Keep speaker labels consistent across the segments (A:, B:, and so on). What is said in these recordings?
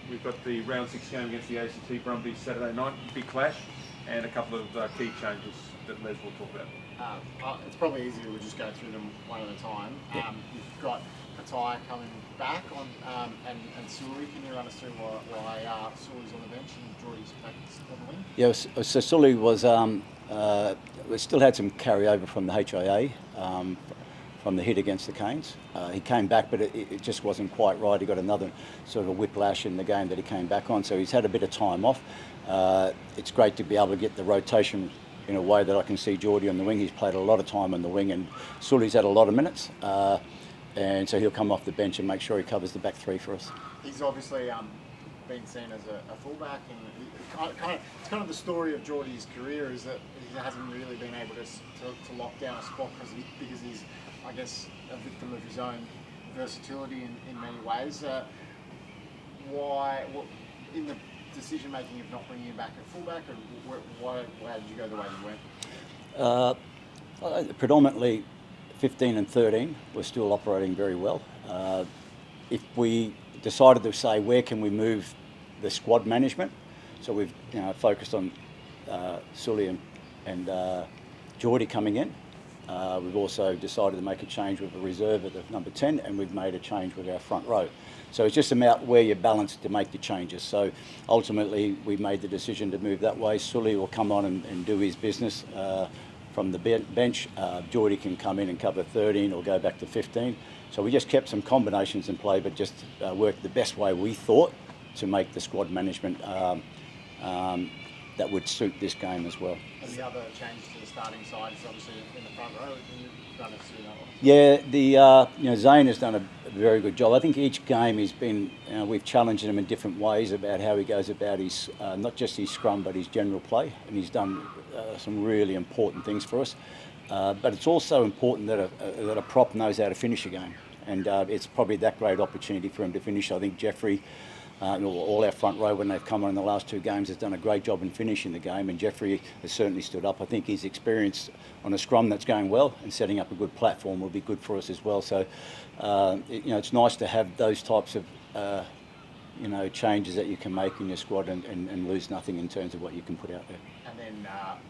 A: we've got the round 6 game against the ACT Brumbies Saturday night, big clash, and a couple of key changes that Les will talk about.
B: It's probably easier to just go through them one at a time. You've got Patai coming back on, and Sully. Can you run us through why Sully's on the bench and Jordy's back on the wing?
C: Yeah, so Sully was, we still had some carryover from the HIA, from the hit against the Canes. He came back, but it just wasn't quite right. He got another sort of whiplash in the game that he came back on, so he's had a bit of time off. It's great to be able to get the rotation in a way that I can see Jordy on the wing. He's played a lot of time on the wing, and Sully's had a lot of minutes, and so he'll come off the bench and make sure he covers the back three for us.
B: He's obviously been seen as a fullback, and it's kind of the story of Jordy's career is that he hasn't really been able to lock down a spot because he's, I guess, a victim of his own versatility in many ways. Why, in the decision making of not bringing him back at fullback, or why did you go the way you went?
C: Predominantly 15 and 13 were still operating very well. If we decided to say where can we move the squad management, so we've focused on Sully and Jordy coming in. We've also decided to make a change with a reserve at the number 10, and we've made a change with our front row. So it's just about where you're balanced to make the changes. So ultimately, we made the decision to move that way. Sully will come on and do his business from the bench. Jordy can come in and cover 13 or go back to 15. So we just kept some combinations in play, but just worked the best way we thought to make the squad management that would suit this game as well.
B: And the other change to the starting side is obviously in the front row. Can you run us through that one?
C: Yeah, Zane has done a very good job. I think each game he's been, we've challenged him in different ways about how he goes about his, not just his scrum, but his general play, and he's done some really important things for us. But it's also important that a prop knows how to finish a game, and it's probably that great opportunity for him to finish. I think Jeffrey, all our front row when they've come on in the last 2 games has done a great job in finishing the game, and Jeffrey has certainly stood up. I think his experience on a scrum that's going well and setting up a good platform will be good for us as well. So, it's nice to have those types of changes that you can make in your squad and lose nothing in terms of what you can put out there.
B: And then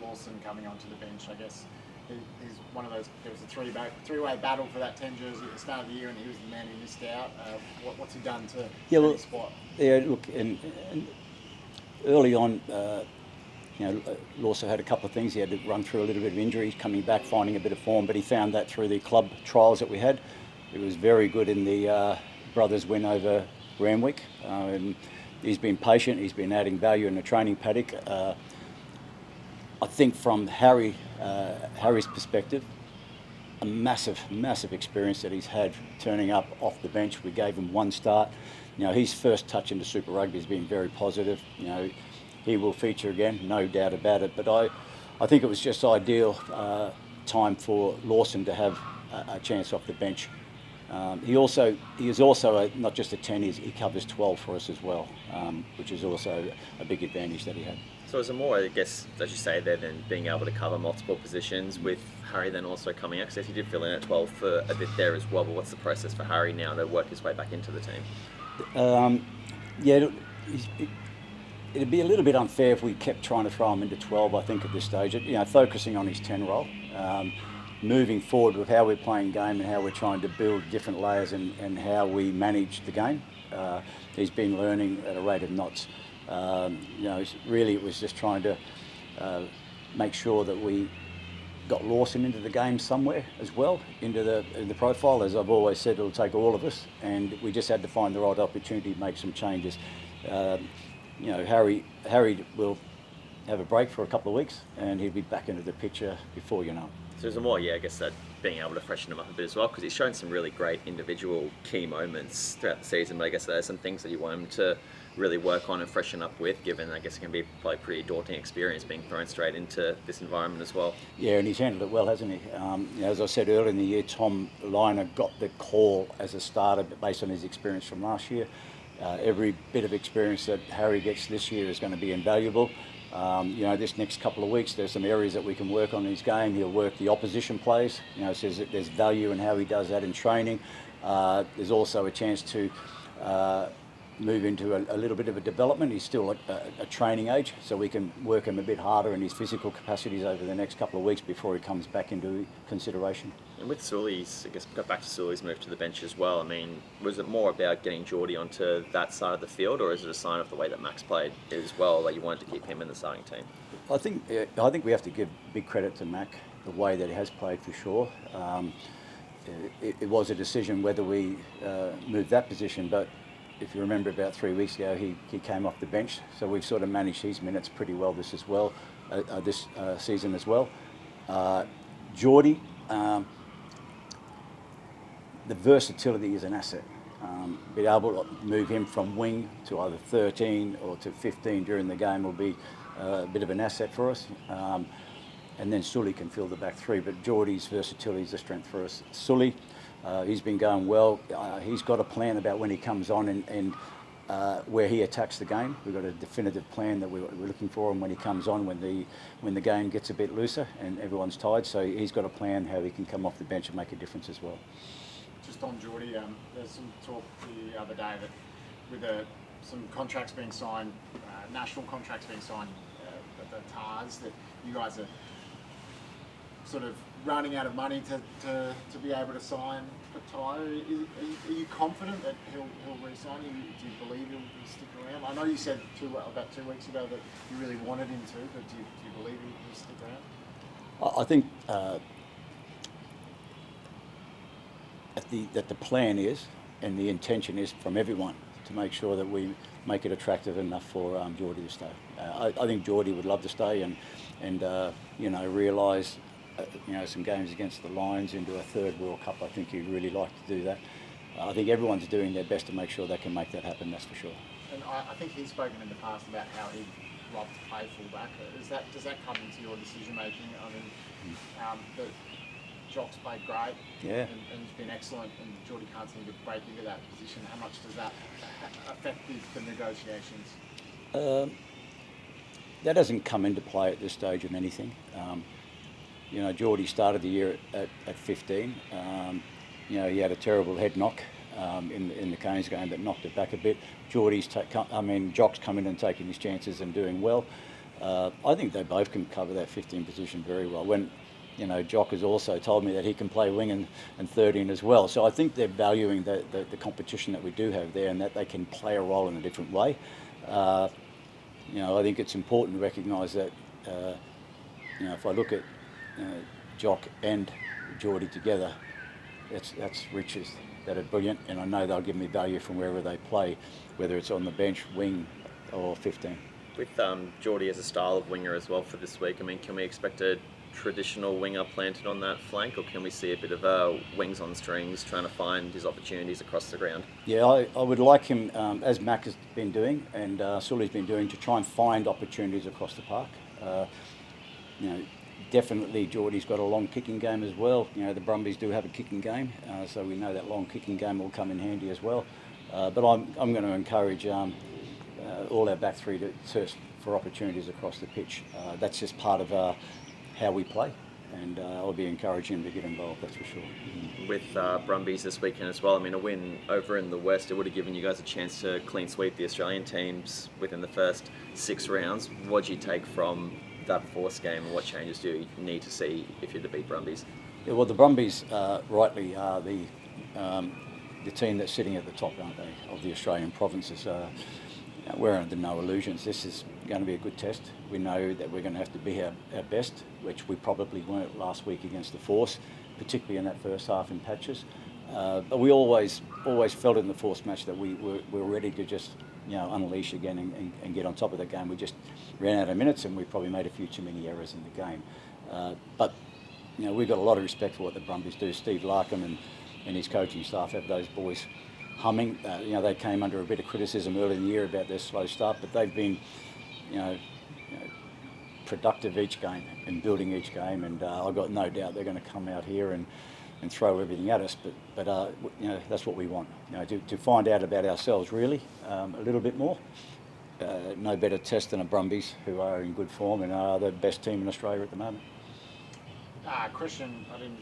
B: Lawson coming onto the bench, I guess. He's one of those. There was a three-way battle for that 10 jersey at the start of the year, and he was the man who missed out. What's he done to get his spot?
C: Yeah, look, and early on, Lawson had a couple of things. He had to run through a little bit of injury, coming back, finding a bit of form, but he found that through the club trials that we had. It was very good in the brothers' win over Randwick, and he's been patient. He's been adding value in the training paddock. I think from Harry's perspective, a massive experience that he's had turning up off the bench. We gave him 1 start. His first touch into Super Rugby has been very positive. He will feature again, no doubt about it. But I think it was just ideal time for Lawson to have a chance off the bench. He is also not just a 10, he covers 12 for us as well, which is also a big advantage that he had.
D: So is it more, I guess, as you say there, than being able to cover multiple positions with Harry then also coming out? Because he did fill in at 12 for a bit there as well, but what's the process for Harry now to work his way back into the team?
C: It'd be a little bit unfair if we kept trying to throw him into 12, I think, at this stage. Focusing on his 10 role. Moving forward with how we're playing game and how we're trying to build different layers and how we manage the game. He's been learning at a rate of knots. Really it was just trying to make sure that we got Lawson into the game somewhere as well, into the profile. As I've always said, it'll take all of us, and we just had to find the right opportunity to make some changes. Harry will have a break for a couple of weeks, and he'll be back into the picture before you know it.
D: So there's more, I guess, that being able to freshen him up a bit as well, because he's shown some really great individual key moments throughout the season, but I guess there's some things that you want him to really work on and freshen up with, given I guess it can be probably a pretty daunting experience being thrown straight into this environment as well.
C: Yeah, and he's handled it well, hasn't he? As I said earlier in the year, Tom Liner got the call as a starter based on his experience from last year. Every bit of experience that Harry gets this year is going to be invaluable. This next couple of weeks, there's some areas that we can work on in his game. He'll work the opposition plays. Says that there's value in how he does that in training. There's also a chance to move into a little bit of a development. He's still a training age, so we can work him a bit harder in his physical capacities over the next couple of weeks before he comes back into consideration.
D: And with Sully's, I guess, got back to Sully's move to the bench as well. I mean, was it more about getting Jordy onto that side of the field, or is it a sign of the way that Max played as well, that you wanted to keep him in the starting team?
C: I think we have to give big credit to Mac, the way that he has played for sure. It was a decision whether we moved that position, but if you remember about 3 weeks ago, he came off the bench, so we've sort of managed his minutes pretty well this season as well. Jordy, the versatility is an asset. Be able to move him from wing to either 13 or to 15 during the game will be a bit of an asset for us. And then Sully can fill the back three, but Jordy's versatility is a strength for us. Sully, he's been going well. He's got a plan about when he comes on and where he attacks the game. We've got a definitive plan that we're looking for him when he comes on, when the game gets a bit looser and everyone's tired. So he's got a plan how he can come off the bench and make a difference as well.
B: Just on Jordy, there's some talk the other day that with some contracts being signed, national contracts being signed at the TARS, that you guys are sort of running out of money to be able to sign for Ty. Are you confident that he'll re-sign? Do you believe he'll stick around? I know you said about 2 weeks ago that you really wanted him to, but do you believe he'll stick around?
C: I think that the plan is, and the intention is from everyone, to make sure that we make it attractive enough for Jordy to stay. I think Jordy would love to stay and realise some games against the Lions into a third World Cup. I think he'd really like to do that. I think everyone's doing their best to make sure they can make that happen, that's for sure.
B: And I think he's spoken in the past about how he'd love to play fullback. Does that come into your decision making? I mean, the Jock's played great, and he's been excellent, and Jordy can't seem to break into that position. How much does that affect the negotiations?
C: That doesn't come into play at this stage of anything. Jordy started the year at 15. He had a terrible head knock in the Canes game that knocked it back a bit. Jock's come in and taken his chances and doing well. I think they both can cover that 15 position very well. When Jock has also told me that he can play wing and 13 as well. So I think they're valuing the competition that we do have there, and that they can play a role in a different way. I think it's important to recognise that if I look at Jock and Jordy together, that's riches that are brilliant, and I know they'll give me value from wherever they play, whether it's on the bench, wing or 15.
D: With Jordy as a style of winger as well for this week, I mean, can we expect a traditional winger planted on that flank, or can we see a bit of wings on strings trying to find his opportunities across the ground?
C: Yeah, I would like him, as Mac has been doing and Sully's been doing, to try and find opportunities across the park. Definitely Jordy's got a long kicking game as well. The Brumbies do have a kicking game, so we know that long kicking game will come in handy as well. But I'm going to encourage all our back three to search for opportunities across the pitch. That's just part of how we play, and I'll be encouraging him to get involved, that's for sure.
D: With Brumbies this weekend as well, I mean, a win over in the West, it would have given you guys a chance to clean sweep the Australian teams within the first 6 rounds. What do you take from that Force game, and what changes do you need to see if you're to beat Brumbies?
C: Yeah, well, the Brumbies rightly are the team that's sitting at the top, aren't they, of the Australian provinces. We're under no illusions. This is going to be a good test. We know that we're going to have to be our best, which we probably weren't last week against the Force, particularly in that first half in patches. But we always felt in the Force match that we were ready to just unleash again and get on top of the game. We just ran out of minutes, and we probably made a few too many errors in the game. But we've got a lot of respect for what the Brumbies do. Steve Larkham and his coaching staff have those boys humming. They came under a bit of criticism early in the year about their slow start, but they've been productive each game and building each game, and I've got no doubt they're going to come out here and throw everything at us, but that's what we want, to find out about ourselves really a little bit more. No better test than a Brumbies, who are in good form and are the best team in Australia at the moment.
B: Christian, I didn't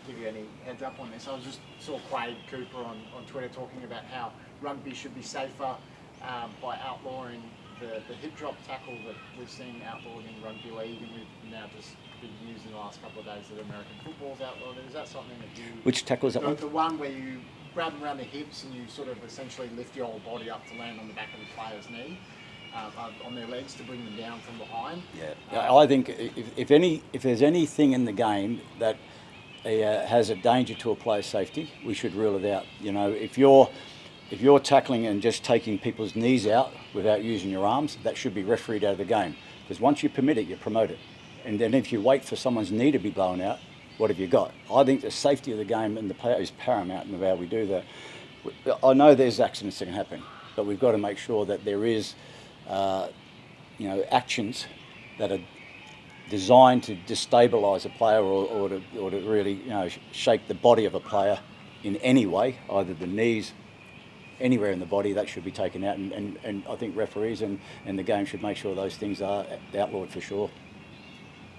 B: give you any heads up on this. I just saw Quade Cooper on Twitter talking about how rugby should be safer by outlawing the hip drop tackle that we've seen outlawed in rugby league, and we've now just been used in the last couple of days that American football's outlawed. Is that something that you...
C: Which tackle is that one?
B: The one where you grab them around the hips and you sort of essentially lift your whole body up to land on the back of the player's knee, on their legs to bring them down from behind.
C: Yeah, I think if there's anything in the game that has a danger to a player's safety, we should rule it out. You know, if you're tackling and just taking people's knees out without using your arms, that should be refereed out of the game. Because once you permit it, you promote it. And then if you wait for someone's knee to be blown out, what have you got? I think the safety of the game and the player is paramount in how we do that. I know there's accidents that can happen, but we've got to make sure that there is, actions that are designed to destabilise a player or to really, shake the body of a player in any way, either the knees, anywhere in the body. That should be taken out, and I think referees and the game should make sure those things are outlawed for sure.